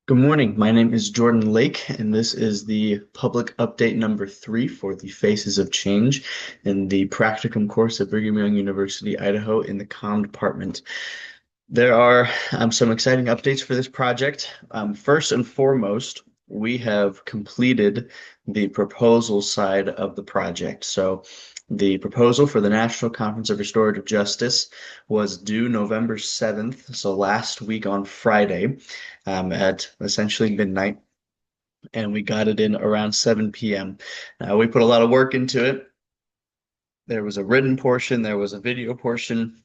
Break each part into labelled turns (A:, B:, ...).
A: Good morning. My name is Jordan Lake, and this is the public update number 3 for the Faces of Change in the practicum course at Brigham Young University, Idaho in the comm department. There are some exciting updates for this project. First and foremost, we have completed the proposal side of the project. So the proposal for the National Conference of Restorative Justice was due November 7th, so last week on Friday, at essentially midnight, and we got it in around 7 p.m. We put a lot of work into it. There was a written portion, there was a video portion,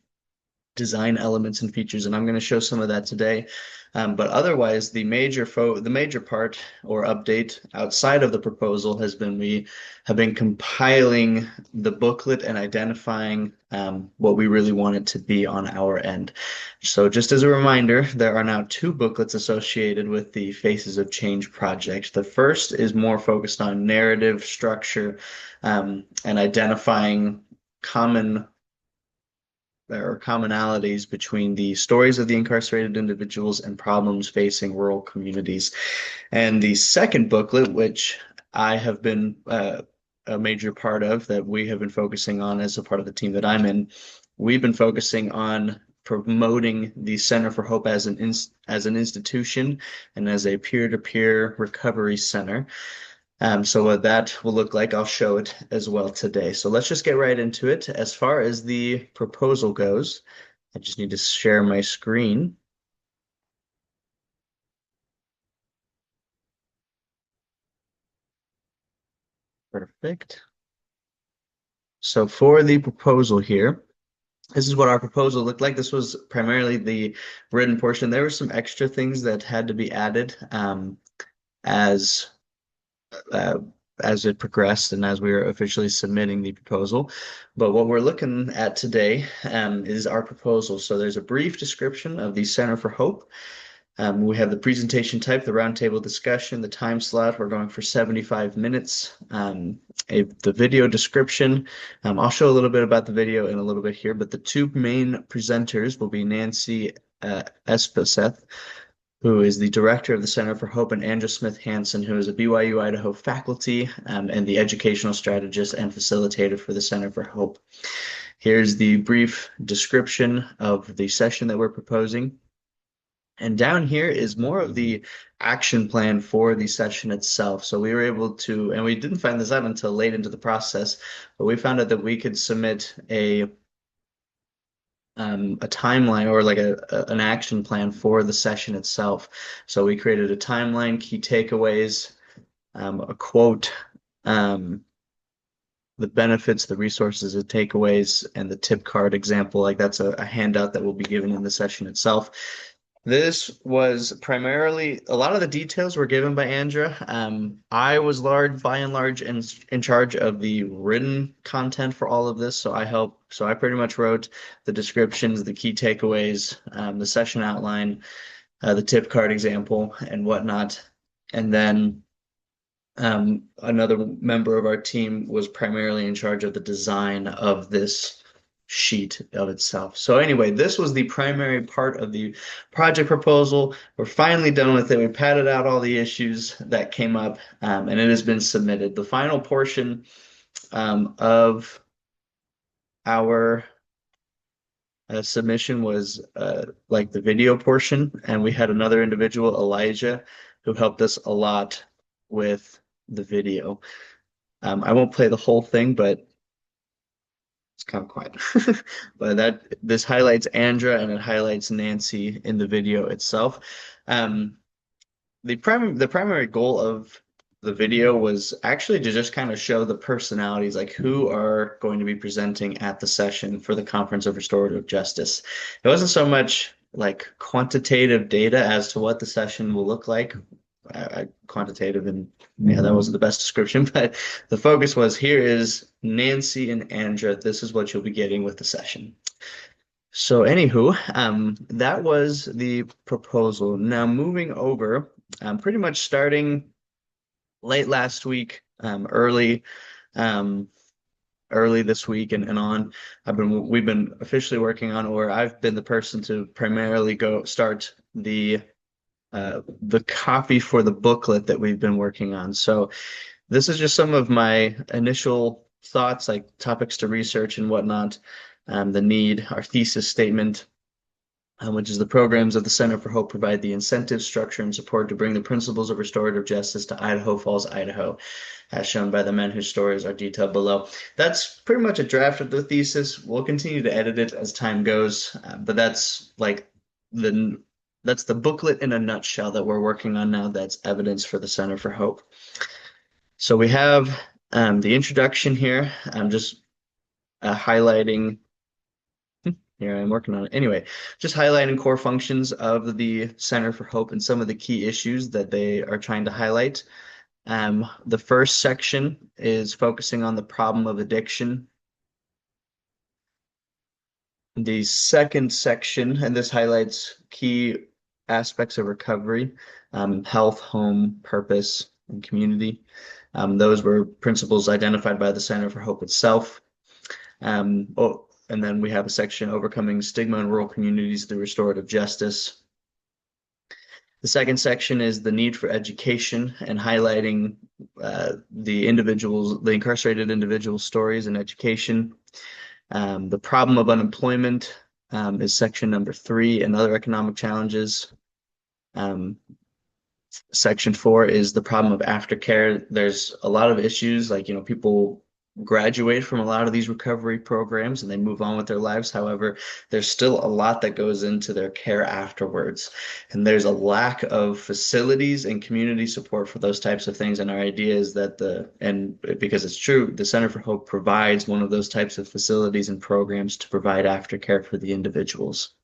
A: design elements and features, and I'm going to show some of that today. But otherwise, the major part or update outside of the proposal has been we have been compiling the booklet and identifying what we really want it to be on our end. So just as a reminder, there are now two booklets associated with the Faces of Change project. The first is more focused on narrative structure and identifying common there are commonalities between the stories of the incarcerated individuals and problems facing rural communities. And the second booklet, which I have been a major part of, that we have been focusing on as a part of the team that I'm in, we've been focusing on promoting the Center for Hope as an institution and as a peer-to-peer recovery center. So what that will look like, I'll show it as well today. So let's just get right into it. As far as the proposal goes, I just need to share my screen. Perfect. So for the proposal here, this is what our proposal looked like. This was primarily the written portion. There were some extra things that had to be added as uh, as it progressed and as we were officially submitting the proposal. But what we're looking at today is our proposal. So there's a brief description of the Center for Hope. We have the presentation type, the roundtable discussion, the time slot. We're going for 75 minutes. The video description. I'll show a little bit about the video in a little bit here, but the two main presenters will be Nancy Espeseth, who is the director of the Center for Hope, and Andrew Smith Hansen, who is a BYU Idaho faculty and the educational strategist and facilitator for the Center for Hope. Here's the brief description of the session that we're proposing. And down here is more of the action plan for the session itself. So we were able to, and we didn't find this out until late into the process, but we found out that we could submit a timeline or like an action plan for the session itself. So we created a timeline, key takeaways, a quote, the benefits, the resources, the takeaways, and the tip card example. Like that's a handout that will be given in the session itself. This was primarily a lot of the details were given by Andrea. I was by and large in charge of the written content for all of this, so I pretty much wrote the descriptions, the key takeaways, the session outline, the tip card example, and whatnot. And then another member of our team was primarily in charge of the design of this sheet of itself. So anyway, this was the primary part of the project proposal. We're finally done with it. We padded out all the issues that came up, and it has been submitted. The final portion of our submission was like the video portion, and we had another individual, Elijah, who helped us a lot with the video. I won't play the whole thing, but it's kind of quiet. But this highlights Andrea and it highlights Nancy in the video itself. The primary goal of the video was actually to just kind of show the personalities, like who are going to be presenting at the session for the Conference of Restorative Justice. It wasn't so much like quantitative data as to what the session will look like. Quantitative, and yeah, that wasn't the best description, but the focus was here is Nancy and Andrea. This is what you'll be getting with the session. So anywho, that was the proposal. Now moving over, pretty much starting late last week, early this week and on, we've been officially working on, or I've been the person to primarily go start the the copy for the booklet that we've been working on. So this is just some of my initial thoughts, like topics to research and whatnot, the need, our thesis statement, which is the programs of the Center for Hope provide the incentive, structure, and support to bring the principles of restorative justice to Idaho Falls, Idaho, as shown by the men whose stories are detailed below. That's pretty much a draft of the thesis. We'll continue to edit it as time goes, but the that's the booklet in a nutshell that we're working on now. That's evidence for the Center for Hope. So we have the introduction here. I'm just highlighting. Here I'm working on it. Anyway, just highlighting core functions of the Center for Hope and some of the key issues that they are trying to highlight. The first section is focusing on the problem of addiction. The second section, and this highlights key aspects of recovery, health, home, purpose, and community. Those were principles identified by the Center for Hope itself. And then we have a section overcoming stigma in rural communities through restorative justice. The second section is the need for education and highlighting the incarcerated individuals' stories and education. The problem of unemployment is section number 3, and other economic challenges. Section 4 is the problem of aftercare. There's a lot of issues, like, people graduate from a lot of these recovery programs and they move on with their lives. However, there's still a lot that goes into their care afterwards. And there's a lack of facilities and community support for those types of things. And our idea is that because it's true, the Center for Hope provides one of those types of facilities and programs to provide aftercare for the individuals.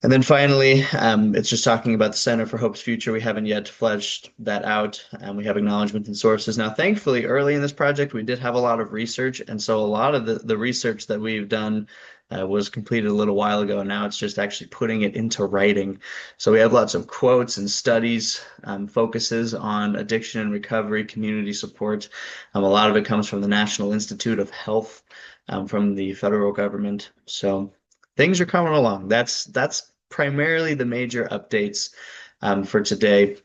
A: And then finally, it's just talking about the Center for Hope's future. We haven't yet fleshed that out, and we have acknowledgement and sources. Now, thankfully, early in this project, we did have a lot of research, and so a lot of the research that we've done was completed a little while ago. Now it's just actually putting it into writing. So we have lots of quotes and studies, focuses on addiction and recovery, community support. A lot of it comes from the National Institute of Health, from the federal government. So things are coming along. That's primarily the major updates for today.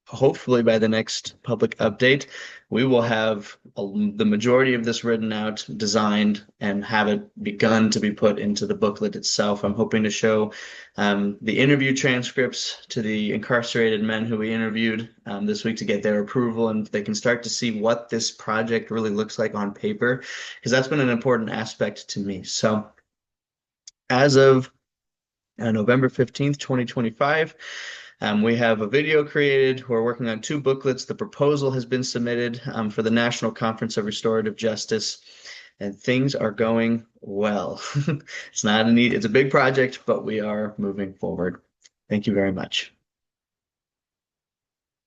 A: Hopefully by the next public update, we will have the majority of this written out, designed, and have it begun to be put into the booklet itself. I'm hoping to show the interview transcripts to the incarcerated men who we interviewed this week to get their approval, and they can start to see what this project really looks like on paper, because that's been an important aspect to me. So as of November 15th, 2025. We have a video created. We're working on 2 booklets. The proposal has been submitted for the National Conference of Restorative Justice, and things are going well. It's a big project, but we are moving forward. Thank you very much.